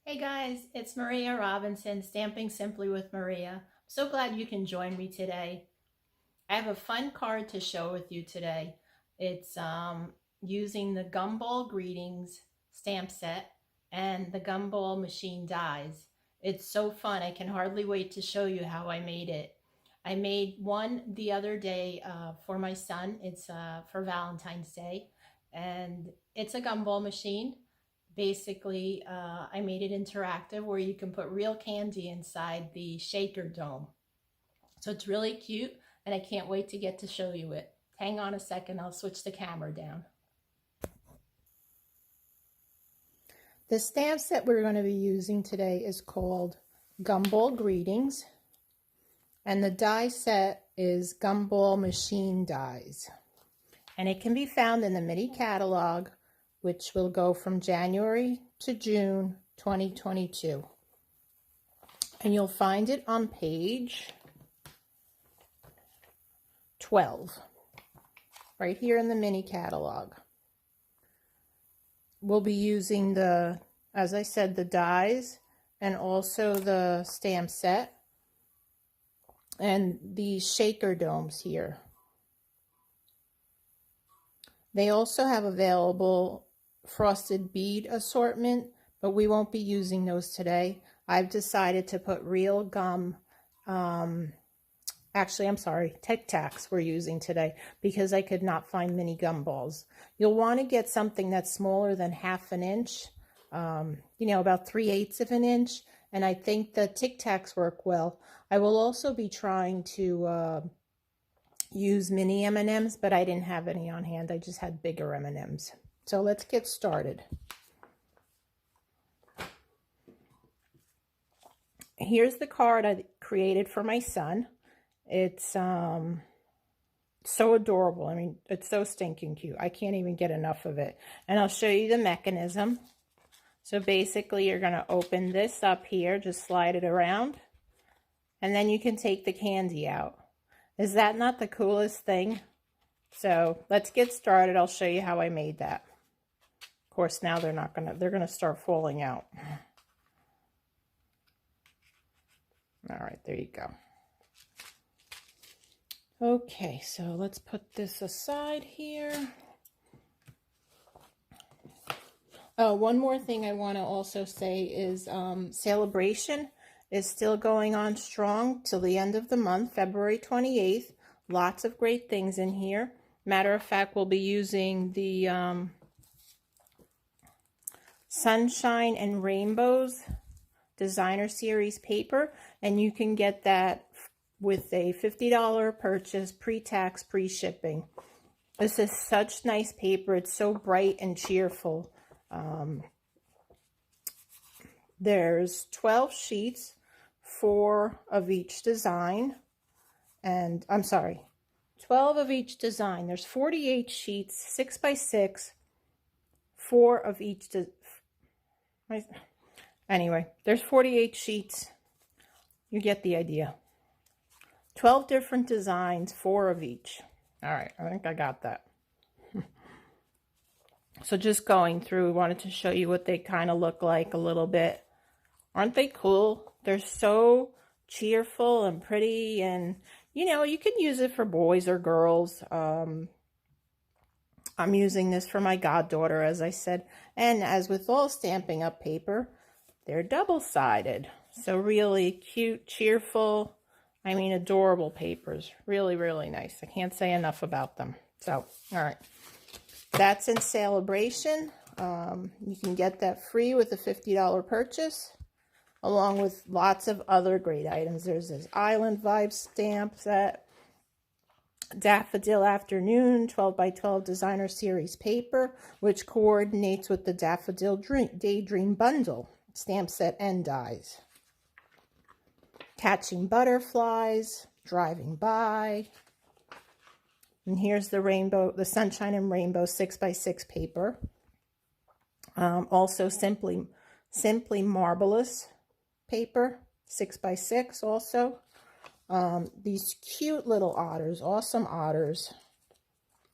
Hey guys, it's Maria Robinson, Stamping Simply with Maria. I'm so glad you can join me today. I have a fun card to show with you today. It's using the Gumball Greetings stamp set and the Gumball Machine dies. It's so fun. I can hardly wait to show you how I made it. I made one the other day for my son. It's for Valentine's Day, and it's a Gumball machine. Basically, I made it interactive where you can put real candy inside the shaker dome. So it's really cute, and I can't wait to get to show you it. Hang on a second, I'll switch the camera down. The stamp set we're going to be using today is called Gumball Greetings, and the die set is Gumball Machine dies. And it can be found in the mini catalog, which will go from January to June 2022. And you'll find it on page 12, right here in the mini catalog. We'll be using the, as I said, the dies and also the stamp set and these shaker domes here. They also have available frosted bead assortment, but we won't be using those today. I've decided to put real gum, actually I'm sorry, Tic Tacs we're using today because I could not find mini gumballs. You'll want to get something that's smaller than 1/2 inch, about 3/8 of an inch, and I think the Tic Tacs work well. I will also be trying to use mini M&Ms, but I didn't have any on hand. I just had bigger M&Ms. So let's get started. Here's the card I created for my son. It's so adorable. I mean, it's so stinking cute. I can't even get enough of it. And I'll show you the mechanism. So basically, you're going to open this up here, just slide it around, and then you can take the candy out. Is that not the coolest thing? So let's get started. I'll show you how I made that. Of course, now they're gonna start falling out. All right, there you go. Okay, so let's put this aside here. Oh, one more thing I want to also say is Celebration is still going on strong till the end of the month, February 28th. Lots of great things in here. Matter of fact, we'll be using the Sunshine and Rainbows Designer Series paper, and you can get that with a $50 purchase, pre-tax, pre-shipping. This is such nice paper. It's so bright and cheerful. There's 12 sheets, 4 of each design, and I'm sorry, 12 of each design. There's 48 sheets, 6 by 6, 4 of each. Anyway, there's 48 sheets. You get the idea. 12 different designs, 4 of each. All right, I think I got that. So just going through, wanted to show you what they kind of look like a little bit. Aren't they cool? They're so cheerful and pretty, and you can use it for boys or girls. I'm using this for my goddaughter, as I said, and as with all Stampin' Up paper, they're double-sided. So really cute, cheerful, I mean adorable papers. Really, really nice. I can't say enough about them. So, all right. That's in Celebration. You can get that free with a $50 purchase, along with lots of other great items. There's this Island Vibe stamp set, Daffodil Afternoon 12 by 12 Designer Series paper, which coordinates with the Daffodil Daydream Bundle stamp set and dies. Catching Butterflies, Driving By. And here's the Sunshine and Rainbow 6 by 6 paper. Also Simply Marvelous paper, 6 by 6 also. These cute little otters, awesome otters.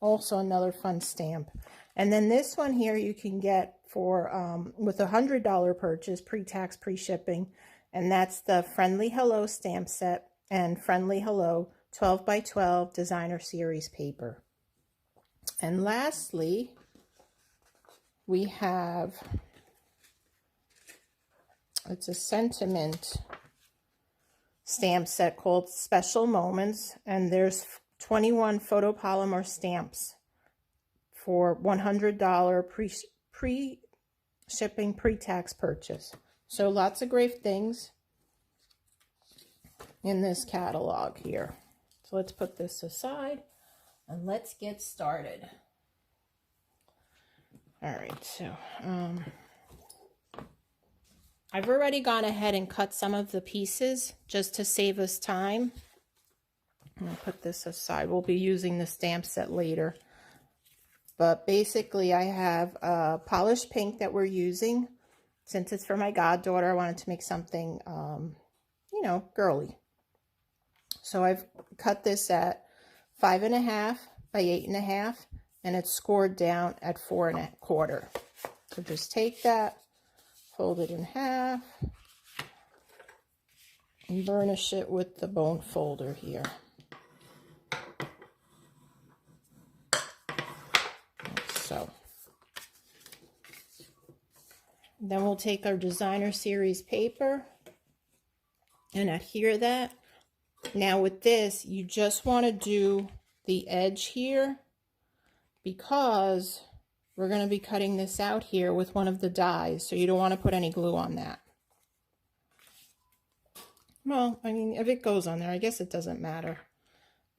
Also another fun stamp. And then this one here you can get for with a $100 purchase, pre-tax, pre-shipping, and that's the Friendly Hello stamp set and Friendly Hello 12 by 12 designer series paper. And lastly, we have, it's a sentiment stamp set called Special Moments, and there's 21 photopolymer stamps for $100 pre-shipping, pre-tax purchase. So lots of great things in this catalog here. So let's put this aside and let's get started. All right, so I've already gone ahead and cut some of the pieces just to save us time. I'm going to put this aside. We'll be using the stamp set later. But basically I have a polished pink that we're using. Since it's for my goddaughter, I wanted to make something, you know, girly. So I've cut this at 5.5 by 8.5, and it's scored down at 4.25. So just take that, fold it in half, and burnish it with the bone folder here. So then we'll take our designer series paper and adhere that. Now with this, you just want to do the edge here because we're going to be cutting this out here with one of the dies, so you don't want to put any glue on that. Well, I mean, if it goes on there, I guess it doesn't matter,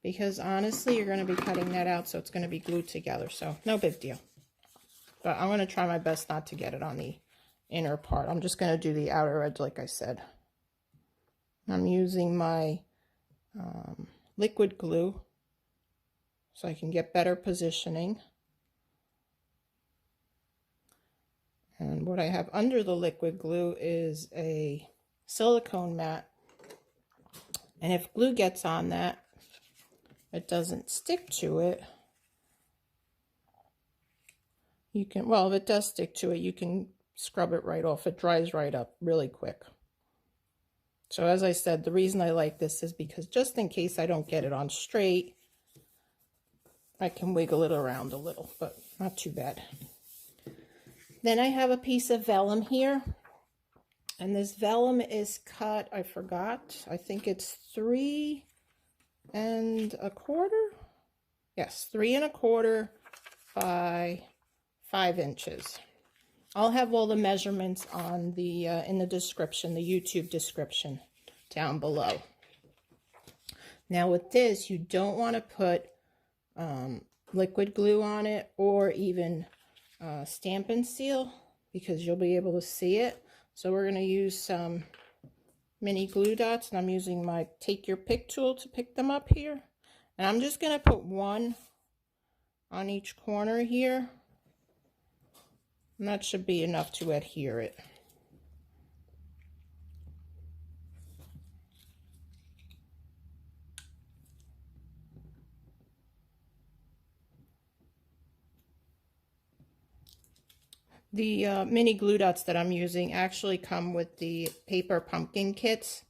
because honestly, you're going to be cutting that out, so it's going to be glued together, so no big deal. But I'm going to try my best not to get it on the inner part. I'm just going to do the outer edge like I said. I'm using my liquid glue so I can get better positioning. And what I have under the liquid glue is a silicone mat. And if glue gets on that, it doesn't stick to it. You can, well, if it does stick to it, you can scrub it right off. It dries right up really quick. So as I said, the reason I like this is because just in case I don't get it on straight, I can wiggle it around a little, but not too bad. Then I have a piece of vellum here, and this vellum is cut, I forgot, I think it's 3 1/4. Yes, 3 1/4 by 5 inches. I'll have all the measurements on the in the description, the YouTube description down below. Now with this, you don't want to put liquid glue on it or even Stampin' Seal, because you'll be able to see it. So we're going to use some mini glue dots, and I'm using my take your pick tool to pick them up here. And I'm just going to put one on each corner here. And that should be enough to adhere it. The mini glue dots that I'm using actually come with the paper pumpkin kits.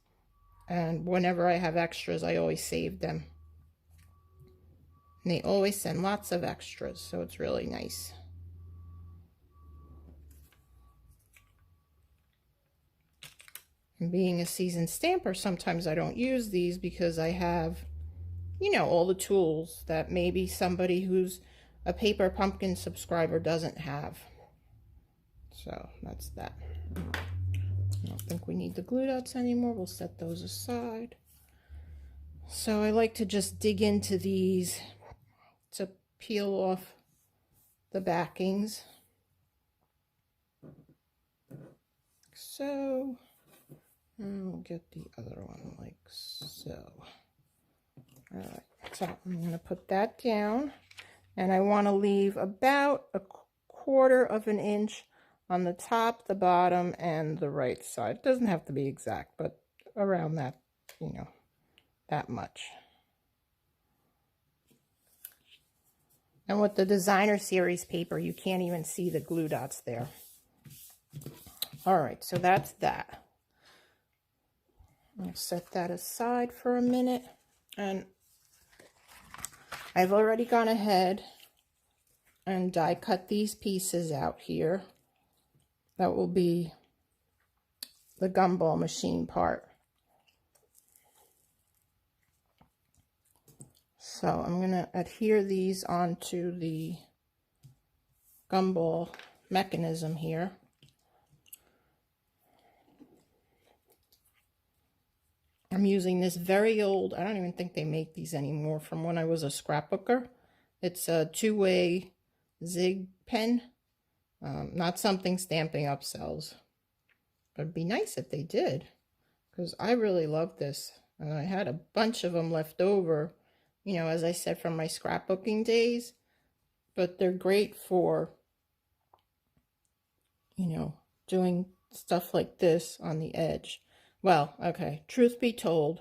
And whenever I have extras, I always save them. And they always send lots of extras, so it's really nice. And being a seasoned stamper, sometimes I don't use these because I have, you know, all the tools that maybe somebody who's a paper pumpkin subscriber doesn't have. So that's that. I don't think we need the glue dots anymore. We'll set those aside. So I like to just dig into these to peel off the backings. So, and we'll get the other one like so. All right, so I'm going to put that down, and I want to leave about 1/4 inch on the top, the bottom, and the right side. It doesn't have to be exact, but around that, you know, that much. And with the designer series paper, you can't even see the glue dots there. All right, so that's that. I'll set that aside for a minute. And I've already gone ahead and die cut these pieces out here. That will be the Gumball Machine part. So I'm going to adhere these onto the Gumball mechanism here. I'm using this very old, I don't even think they make these anymore, from when I was a scrapbooker. It's a two-way zig pen, not something Stampin' Up sells. But it'd be nice if they did, because I really love this. And I had a bunch of them left over, you know, as I said, from my scrapbooking days. But they're great for, you know, doing stuff like this on the edge. Well, okay, truth be told,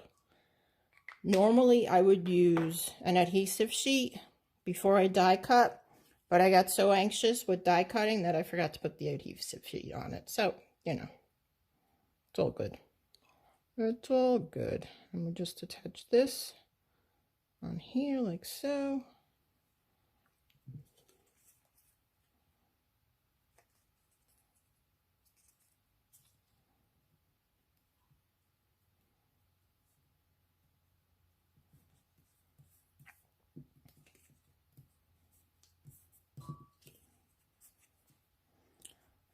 normally I would use an adhesive sheet before I die cut, but I got so anxious with die cutting that I forgot to put the adhesive sheet on it. So, you know, it's all good. It's all good. And we'll just attach this on here like so.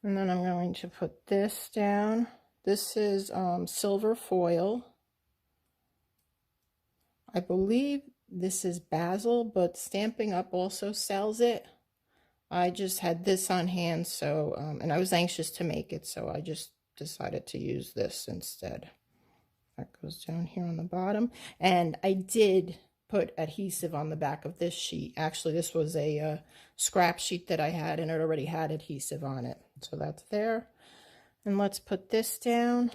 And then I'm going to put this down. This is silver foil. I believe this is basil, but Stampin' Up also sells it. I just had this on hand, so, and I was anxious to make it, so I just decided to use this instead. That goes down here on the bottom. And I did put adhesive on the back of this sheet. Actually, this was a scrap sheet that I had, and it already had adhesive on it. So that's there. And let's put this down.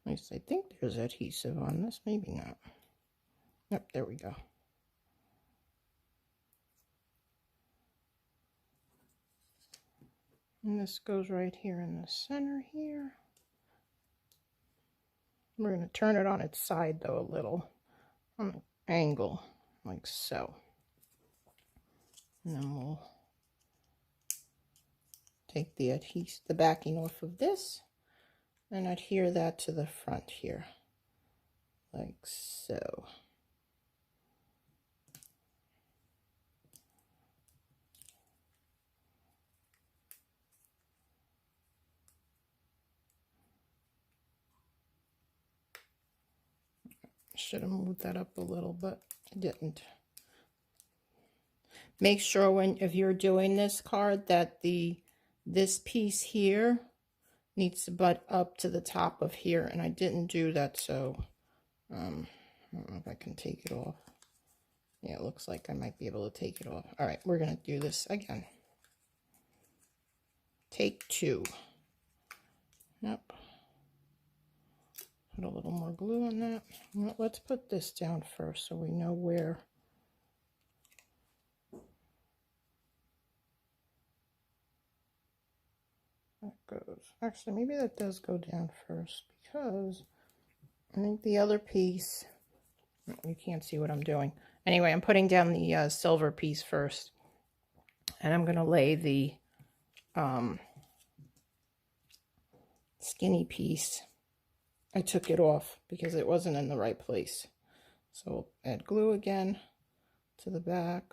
At least I think there's adhesive on this. Maybe not. Yep, there we go. And this goes right here in the center here. We're going to turn it on its side, though, a little. On an angle, like so. And then we'll take the backing off of this and adhere that to the front here, like so. Should have moved that up a little, but I didn't. Make sure if you're doing this card that this piece here needs to butt up to the top of here, and I didn't do that, so I don't know if I can take it off. Yeah, it looks like I might be able to take it off. All right, we're going to do this again. Take two. Yep. Put a little more glue on that. Well, let's put this down first so we know where. That goes. Actually, maybe that does go down first, because I think the other piece, you can't see what I'm doing. Anyway, I'm putting down the silver piece first, and I'm going to lay the skinny piece. I took it off because it wasn't in the right place. So we'll add glue again to the back.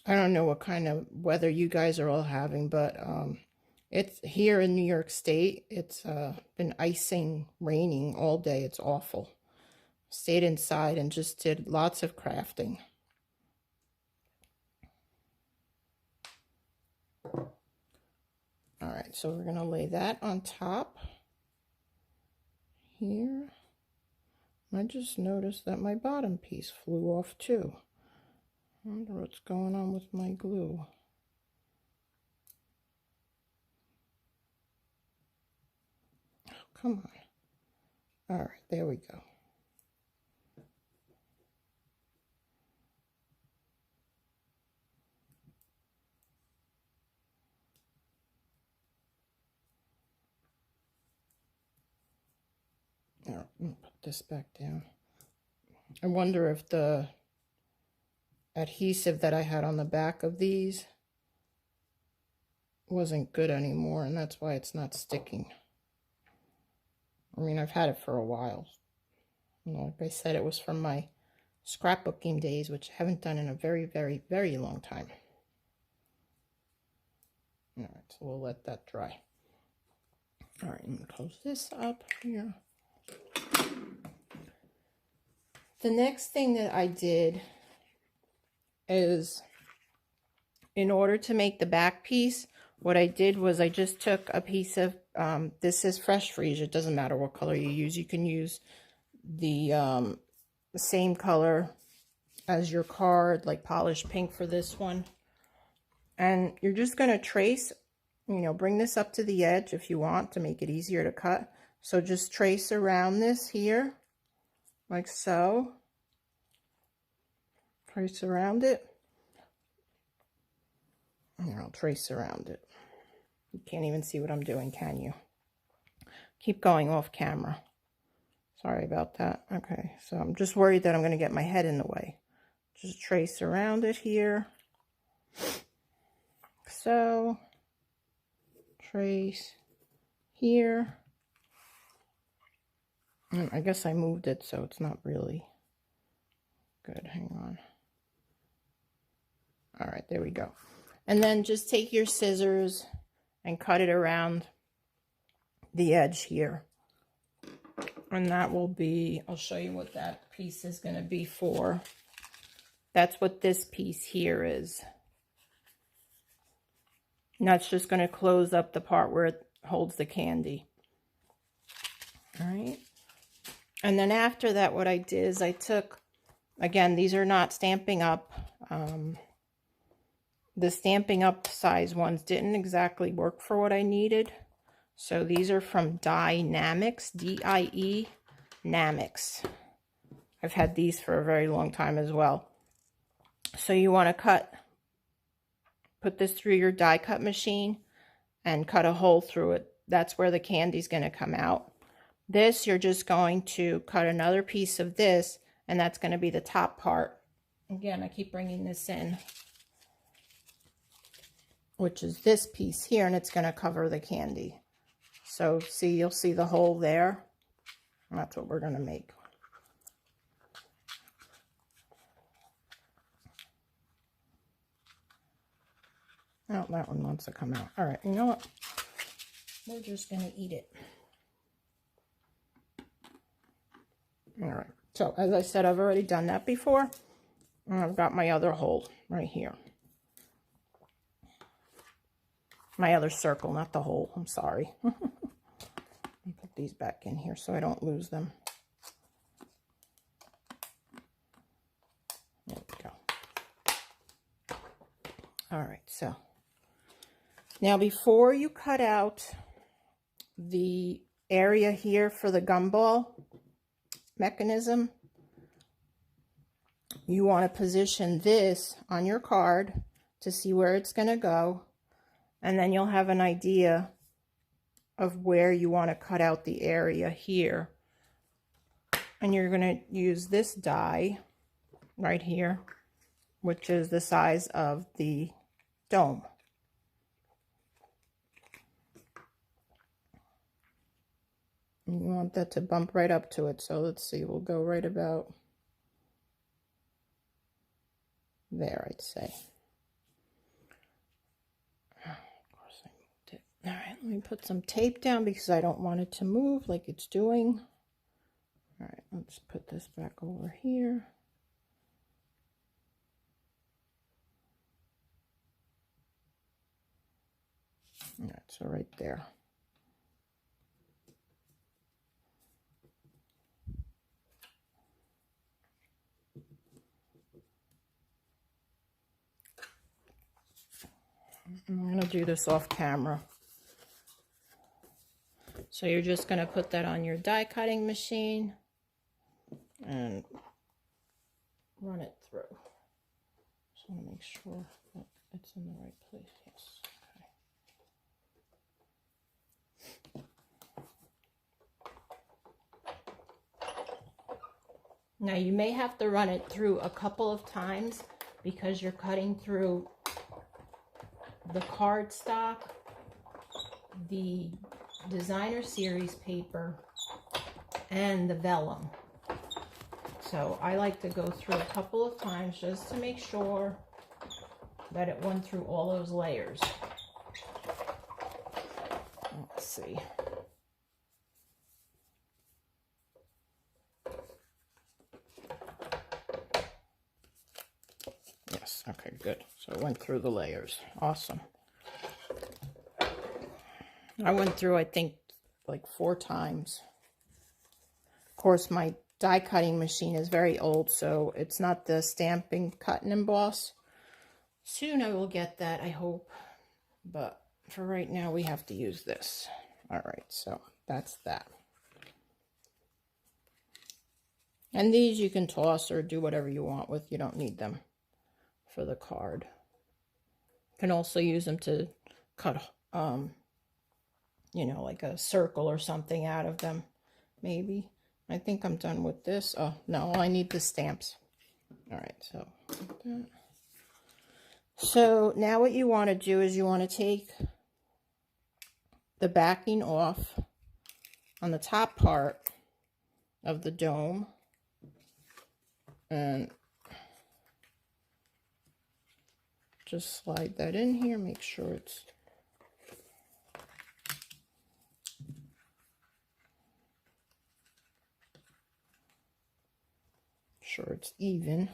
I don't know what kind of weather you guys are all having, but it's here in New York State. It's been raining all day. It's awful. Stayed inside and just did lots of crafting. All right, so we're going to lay that on top here. I just noticed that my bottom piece flew off too. I wonder what's going on with my glue. Oh, come on. All right, there we go. All right, I'm gonna put this back down. I wonder if the adhesive that I had on the back of these wasn't good anymore, and that's why it's not sticking. I mean, I've had it for a while. You know, like I said, it was from my scrapbooking days, which I haven't done in a very, very, very long time. All right, so we'll let that dry. All right, I'm gonna close this up here. The next thing that I did is, in order to make the back piece, what I did was I just took a piece of, this is Fresh Freeze. It doesn't matter what color you use. You can use the same color as your card, like polished pink for this one. And you're just going to trace, you know, bring this up to the edge if you want to make it easier to cut. So just trace around this here, like so. Trace around it. And I'll trace around it. You can't even see what I'm doing, can you? Keep going off camera. Sorry about that. Okay, so I'm just worried that I'm going to get my head in the way. Just trace around it here. So, trace here. And I guess I moved it, so it's not really good. Hang on. All right, there we go. And then just take your scissors and cut it around the edge here. And that will be, I'll show you what that piece is going to be for. That's what this piece here is. And that's just going to close up the part where it holds the candy. All right. And then after that, what I did is I took, again, these are not Stampin' Up. The Stampin' Up size ones didn't exactly work for what I needed. So these are from Dynamics, D-I-E, Namics. I've had these for a very long time as well. So you want to put this through your die cut machine and cut a hole through it. That's where the candy's going to come out. This, you're just going to cut another piece of this, and that's going to be the top part. Again, I keep bringing this in, which is this piece here, and it's going to cover the candy. So see, you'll see the hole there. And that's what we're going to make. Oh, that one wants to come out. All right, you know what? We're just going to eat it. All right. So, as I said, I've already done that before. And I've got my other hole right here. My other circle, not the hole. I'm sorry. Let me put these back in here so I don't lose them. There we go. All right, so now before you cut out the area here for the gumball mechanism, you want to position this on your card to see where it's going to go, and then you'll have an idea of where you want to cut out the area here. And you're going to use this die right here, which is the size of the dome. And you want that to bump right up to it. So let's see, we'll go right about there, I'd say. Of course I moved it. All right, let me put some tape down because I don't want it to move like it's doing. All right, let's put this back over here. All right, so right there. I'm going to do this off camera. So So you're just going to put that on your die cutting machine and run it through. Just want to make sure that it's in the right place. Yes. Now you may have to run it through a couple of times because you're cutting through the cardstock, the designer series paper, and the vellum. So I like to go through a couple of times just to make sure that it went through all those layers. Let's see. Yes, okay, good. So it went through the layers. Awesome. I went through, I think, like 4 times. Of course, my die cutting machine is very old, so it's not the stamping, cut and emboss. Soon I will get that, I hope. But for right now, we have to use this. All right, so that's that. And these you can toss or do whatever you want with. You don't need them for the card. You can also use them to cut, you know, like a circle or something out of them, maybe. I think I'm done with this. Oh, no, I need the stamps. All right, so like that. So now what you want to do is you want to take the backing off on the top part of the dome and just slide that in here, make sure it's even.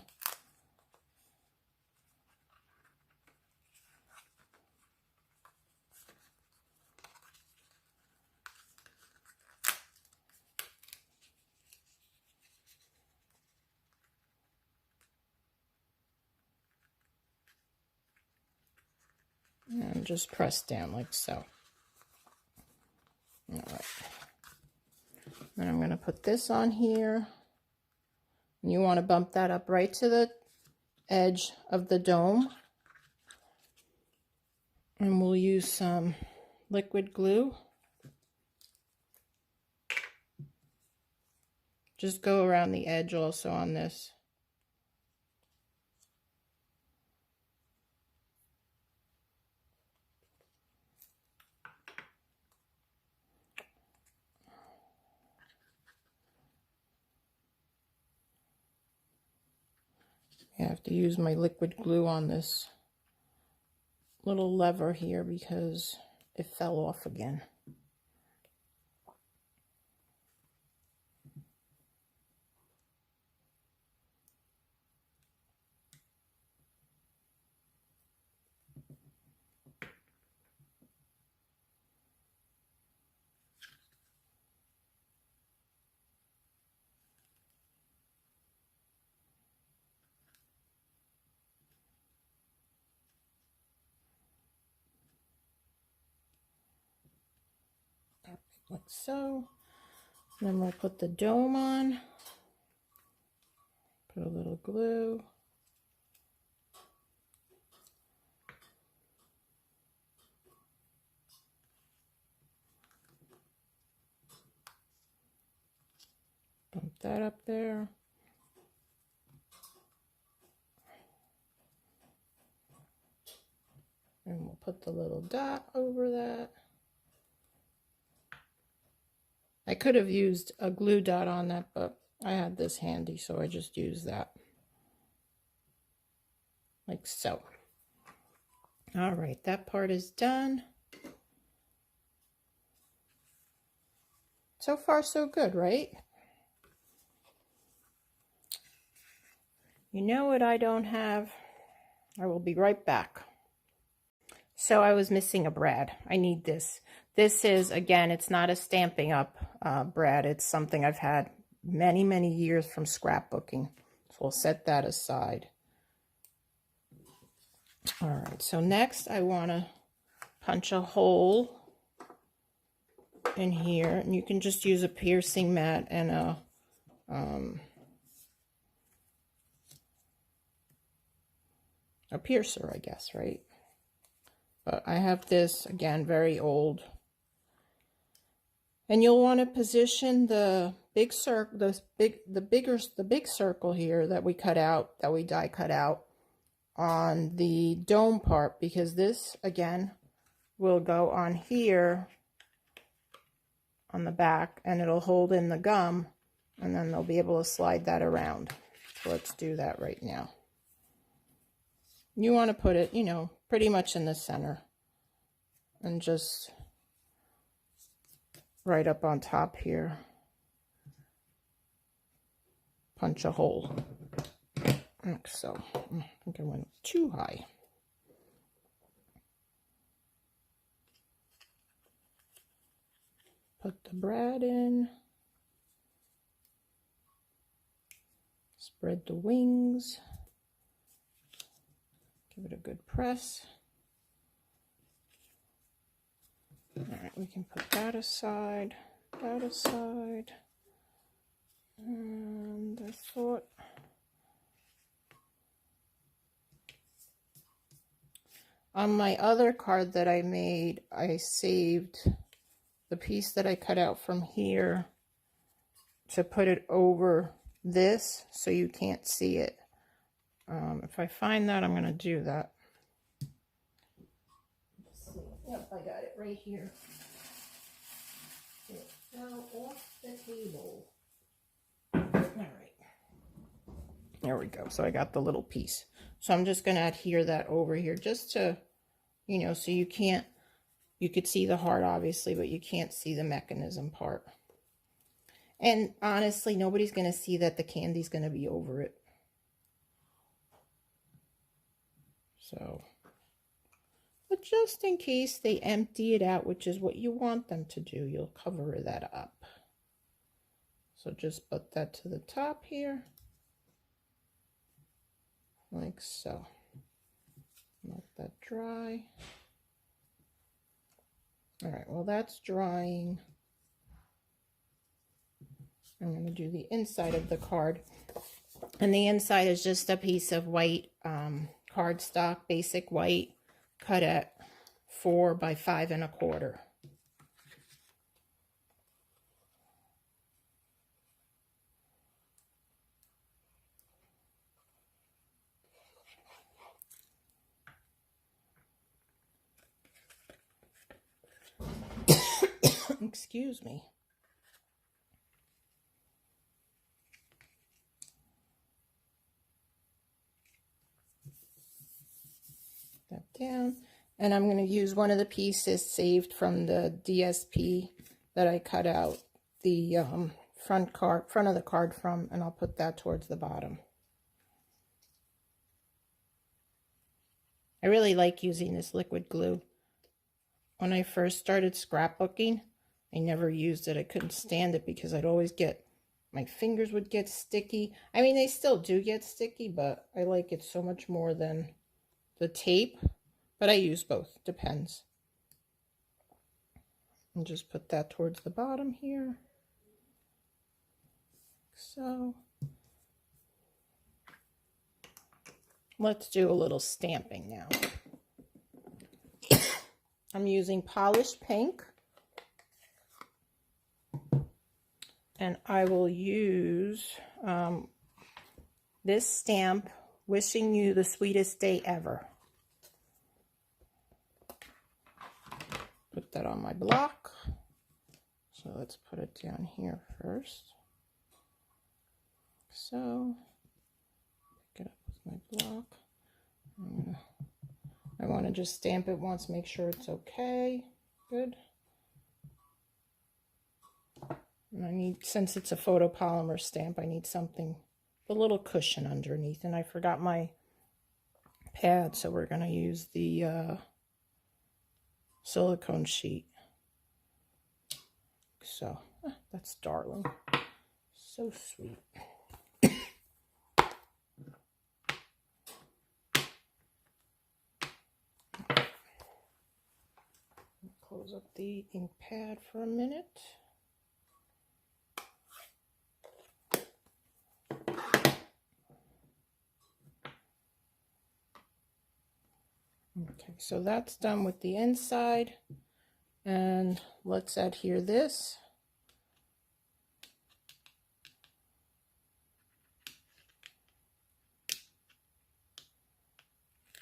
And just press down like so. All right. Then I'm going to put this on here. And you want to bump that up right to the edge of the dome. And we'll use some liquid glue. Just go around the edge also on this. I have to use my liquid glue on this little lever here because it fell off again. Like so. Then we'll put the dome on. Put a little glue. Bump that up there. And we'll put the little dot over that. I could have used a glue dot on that, but I had this handy, so I just used that. Like so. All right, that part is done. So far, so good, right? You know what I don't have? I will be right back. So I was missing a brad. I need this. This is, again, it's not a Stampin' Up brad. It's something I've had many, many years from scrapbooking. So we'll set that aside. All right, so next I want to punch a hole in here, and you can just use a piercing mat and a piercer, I guess, right? But I have this, again, very old. And you'll want to position the big circle, the big circle here that we cut out, that we die cut out, on the dome part, because this, again, will go on here on the back, and it'll hold in the gum, and then they'll be able to slide that around. So let's do that right now. You want to put it, you know, pretty much in the center, and just right up on top here, punch a hole. Like so. I think I went too high. Put the brad in. Spread the wings. Give it a good press. All right, we can put that aside, and I thought on my other card that I made, I saved the piece that I cut out from here to put it over this so you can't see it. If I find that, I'm going to do that. Yep, I got it right here. It fell off the table. All right. There we go. So I got the little piece. So I'm just going to adhere that over here just to, you know, so you can't, you could see the heart obviously, but you can't see the mechanism part. And honestly, nobody's going to see that the candy's going to be over it. So, but just in case they empty it out, which is what you want them to do, you'll cover that up. So just put that to the top here, like so. Let that dry. All right, well that's drying. I'm going to do the inside of the card. And the inside is just a piece of white cardstock, basic white, cut at 4 by 5 1/4. Excuse me. That down, and I'm going to use one of the pieces saved from the DSP that I cut out the front of the card from, and I'll put that towards the bottom. I really like using this liquid glue. When I first started scrapbooking, I never used it. I couldn't stand it because I'd always get, my fingers would get sticky. I mean, they still do get sticky, but I like it so much more than the tape, but I use both, depends. And just put that towards the bottom here. So let's do a little stamping now. I'm using polished pink, and I will use this stamp, Wishing You the Sweetest Day Ever. Put that on my block. So let's put it down here first. So, pick it up with my block. I want to just stamp it once, make sure it's okay. Good. And I need, since it's a photopolymer stamp, I need something, a little cushion underneath. And I forgot my pad, so we're going to use the silicone sheet. So, that's darling. So sweet. Close close up the ink pad for a minute. Okay, so that's done with the inside, and let's adhere this.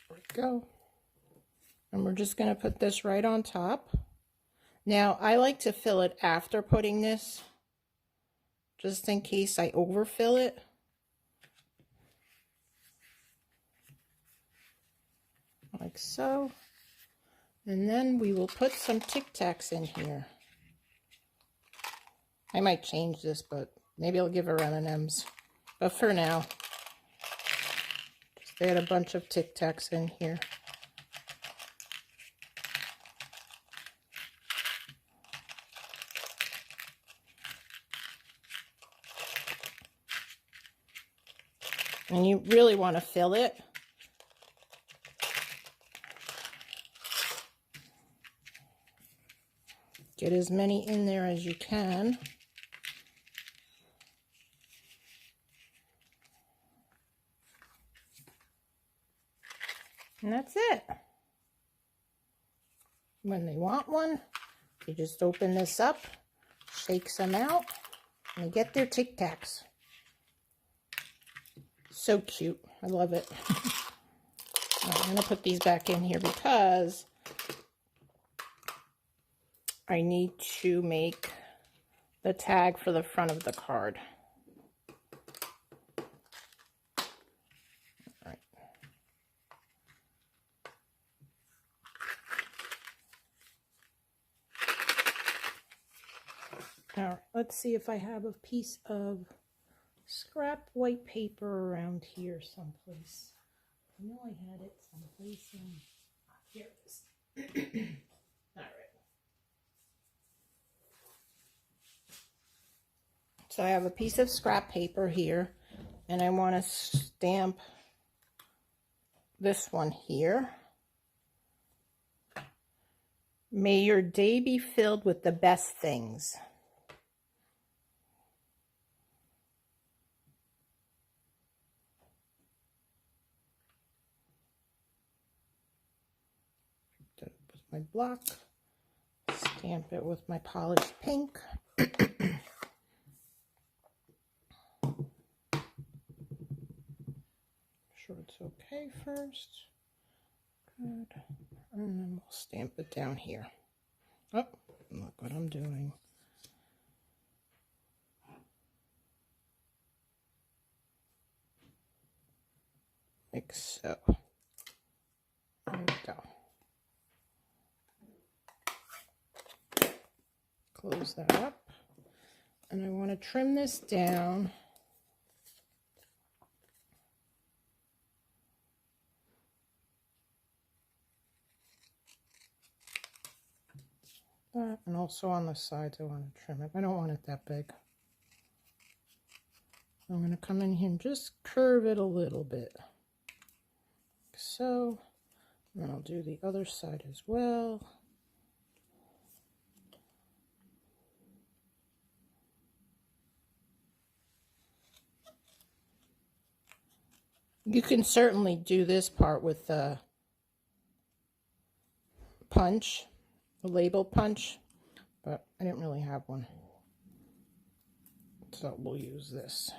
There we go. And we're just going to put this right on top. Now, I like to fill it after putting this, just in case I overfill it. Like so. And then we will put some Tic Tacs in here. I might change this, but maybe I'll give her M&Ms. But for now, just add a bunch of Tic Tacs in here. And you really want to fill it. Get as many in there as you can. And that's it. When they want one, you just open this up, shake some out, and they get their Tic Tacs. So cute. I love it. I'm going to put these back in here because I need to make the tag for the front of the card. All right. All right, let's see if I have a piece of scrap white paper around here someplace. I know I had it someplace. Here it is. All right. So I have a piece of scrap paper here, and I want to stamp this one here. May your day be filled with the best things. With my block, stamp it with my polished pink. Sure it's okay first. Good. And then we'll stamp it down here. Oh, look what I'm doing. Like so. There we go. Close that up. And I want to trim this down. And also on the sides I want to trim it. I don't want it that big. I'm going to come in here and just curve it a little bit. Like so. And then I'll do the other side as well. You can certainly do this part with the punch, the label punch, but I didn't really have one. So we'll use this.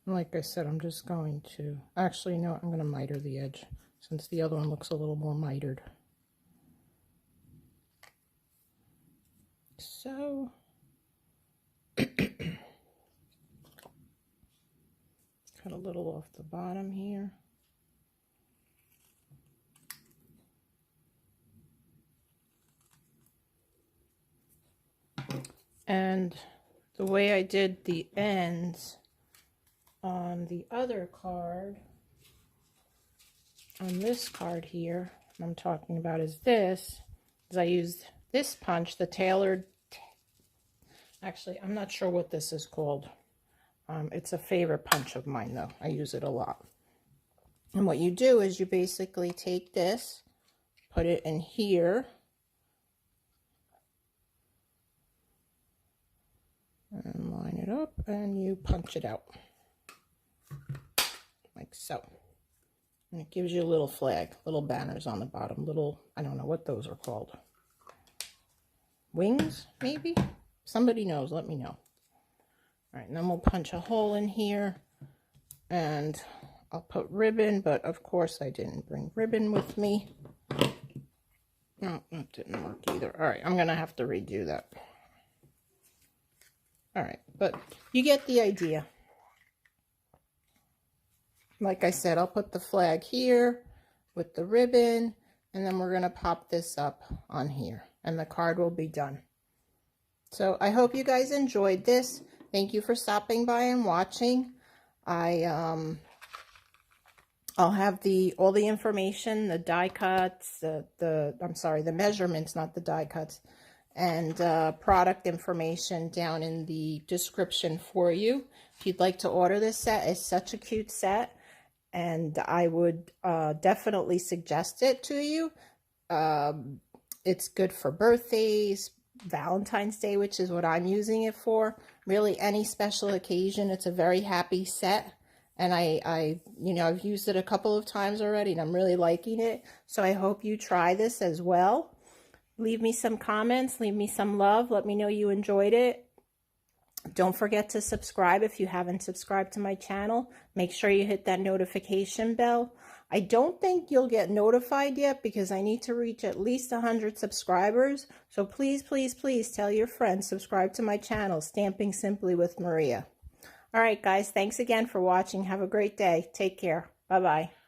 And like I said, I'm just going to, actually, no, I'm going to miter the edge since the other one looks a little more mitered. So, cut a little off the bottom here. And the way I did the ends on the other card, on this card here, I'm talking about is I used this punch, the tailored, actually, I'm not sure what this is called. It's a favorite punch of mine, though. I use it a lot. And what you do is you basically take this, put it in here, up and you punch it out. Like so. And it gives you a little flag, little banners on the bottom, little, I don't know what those are called. Wings, maybe? Somebody knows, let me know. All right, and then we'll punch a hole in here. And I'll put ribbon, but of course I didn't bring ribbon with me. No, that didn't work either. All right, I'm going to have to redo that. All right, but you get the idea. Like I said, I'll put the flag here with the ribbon, and then we're going to pop this up on here, and the card will be done. So I hope you guys enjoyed this. Thank you for stopping by and watching. I'll have all the information, the die cuts, the measurements, not the die cuts, and product information down in the description for you. If you'd like to order this set, it's such a cute set, and I would definitely suggest it to you. It's good for birthdays, Valentine's Day, which is what I'm using it for. Really, any special occasion. It's a very happy set. And I've used it a couple of times already, and I'm really liking it. So I hope you try this as well. Leave me some comments, leave me some love. Let me know you enjoyed it. Don't forget to subscribe if you haven't subscribed to my channel. Make sure you hit that notification bell. I don't think you'll get notified yet because I need to reach at least 100 subscribers. So please, please, please tell your friends, subscribe to my channel, Stamping Simply with Maria. All right, guys, thanks again for watching. Have a great day. Take care. Bye-bye.